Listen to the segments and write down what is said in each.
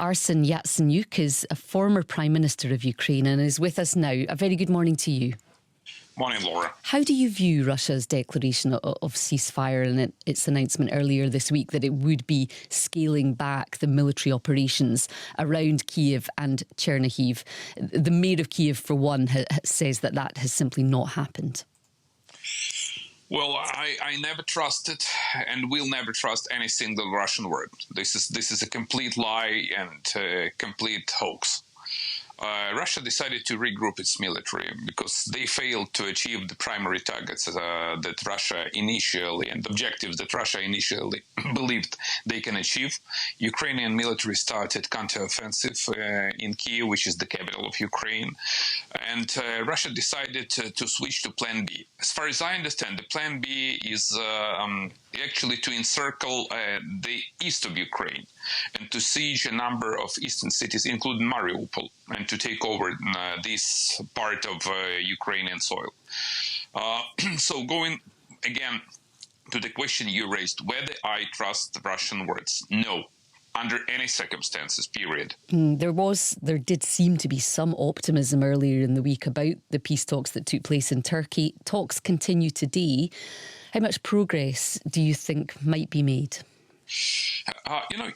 Arsen Yacenyuk is a former Prime Minister of Ukraine and is with us now. A very good morning to you. Morning, Laura. How do you view Russia's declaration of ceasefire and its announcement earlier this week that it would be scaling back the military operations around Kyiv and Chernihiv? The mayor of Kyiv, for one, says that has simply not happened. Well, I never trusted and will never trust any single Russian word. This is a complete lie and a complete hoax. Russia decided to regroup its military because they failed to achieve the primary targets that Russia initially and objectives that Russia initially believed they can achieve. Ukrainian military started counteroffensive in Kyiv, which is the capital of Ukraine, and Russia decided to switch to Plan B. As far as I understand, the Plan B is actually to encircle the east of Ukraine and to siege a number of eastern cities, including Mariupol, and to take over this part of Ukrainian soil. So going again to the question you raised, whether I trust Russian words? No, under any circumstances, period. There did seem to be some optimism earlier in the week about the peace talks that took place in Turkey. Talks continue today. How much progress do you think might be made?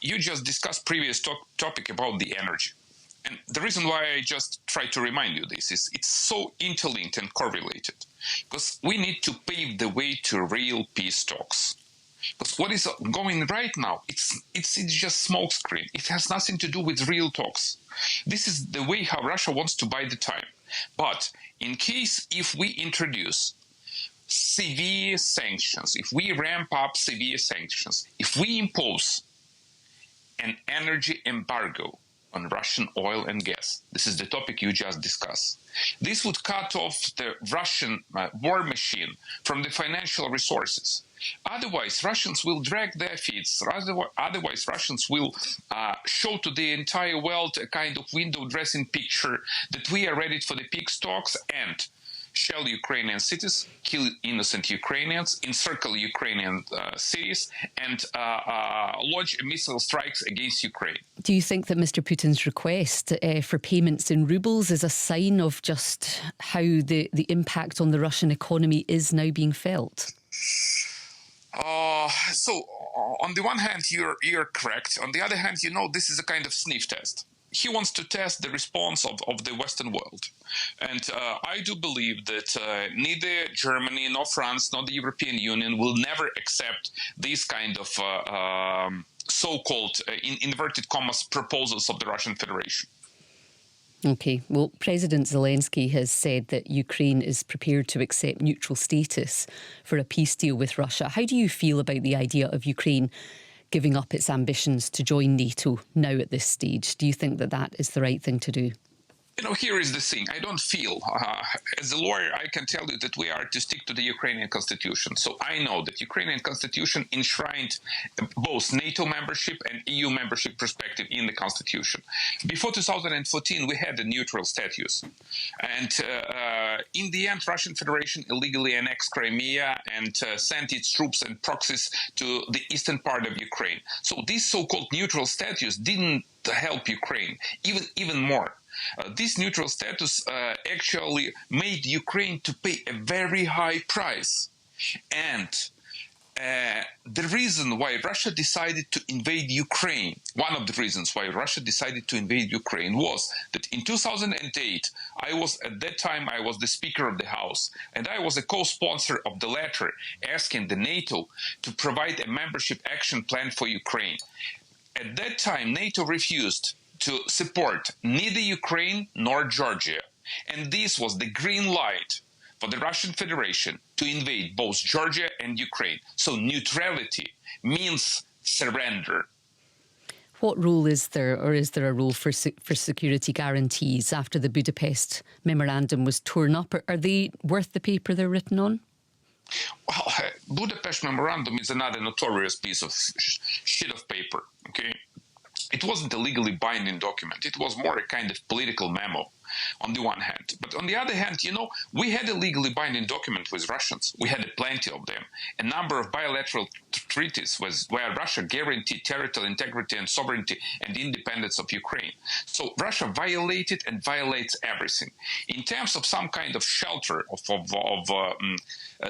You just discussed previous topic about the energy. And the reason why I just try to remind you this is it's so interlinked and correlated. Because we need to pave the way to real peace talks. Because what is going right now, it's just smokescreen. It has nothing to do with real talks. This is the way how Russia wants to buy the time. But in case if we introduce severe sanctions, if we ramp up severe sanctions, if we impose an energy embargo on Russian oil and gas, this is the topic you just discussed, this would cut off the Russian war machine from the financial resources. Otherwise, Russians will drag their feet. Otherwise, Russians will show to the entire world a kind of window dressing picture that we are ready for the peace talks and shell Ukrainian cities, kill innocent Ukrainians, encircle Ukrainian cities, and launch missile strikes against Ukraine. Do you think that Mr. Putin's request for payments in rubles is a sign of just how the impact on the Russian economy is now being felt? So, on the one hand, you're correct. On the other hand, this is a kind of sniff test. He wants to test the response of the Western world. And I do believe that neither Germany, nor France, nor the European Union will never accept these kind of so-called, in inverted commas, proposals of the Russian Federation. OK, well, President Zelensky has said that Ukraine is prepared to accept neutral status for a peace deal with Russia. How do you feel about the idea of Ukraine giving up its ambitions to join NATO now at this stage? Do you think that is the right thing to do? Here is the thing. I don't feel, as a lawyer, I can tell you that we are to stick to the Ukrainian constitution. So I know that Ukrainian constitution enshrined both NATO membership and EU membership perspective in the constitution. Before 2014, we had a neutral status. And in the end, Russian Federation illegally annexed Crimea and sent its troops and proxies to the eastern part of Ukraine. So this so-called neutral status didn't help Ukraine, even more. This neutral status actually made Ukraine to pay a very high price. And the reason why Russia decided to invade Ukraine, one of the reasons why Russia decided to invade Ukraine was that in 2008, at that time I was the Speaker of the House, and I was a co-sponsor of the letter asking the NATO to provide a membership action plan for Ukraine. At that time, NATO refused to support neither Ukraine nor Georgia. And this was the green light for the Russian Federation to invade both Georgia and Ukraine. So neutrality means surrender. What role is there, or is there a role for security guarantees after the Budapest memorandum was torn up? Are they worth the paper they're written on? Well, Budapest memorandum is another notorious piece of sheet of paper, okay? it wasn't a legally binding document. It was more a kind of political memo on the one hand. But on the other hand, we had a legally binding document with Russians. We had plenty of them. A number of bilateral treaties where Russia guaranteed territorial integrity and sovereignty and independence of Ukraine. So Russia violated and violates everything. In terms of some kind of shelter,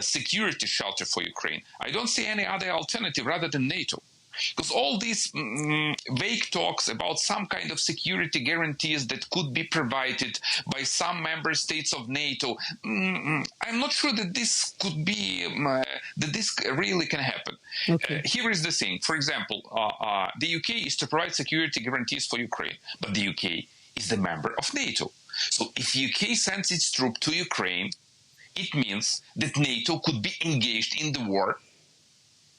security shelter for Ukraine, I don't see any other alternative rather than NATO. Because all these vague talks about some kind of security guarantees that could be provided by some member states of NATO, I'm not sure that this could be, that this really can happen. Okay. Here is the thing. For example, the UK is to provide security guarantees for Ukraine, but the UK is the member of NATO. So if UK sends its troops to Ukraine, it means that NATO could be engaged in the war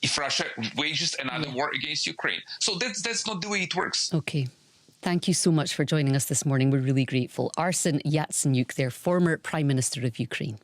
if Russia wages another war against Ukraine. So that's not the way it works. Okay. Thank you so much for joining us this morning. We're really grateful. Arsen Yacenyuk, their former Prime Minister of Ukraine.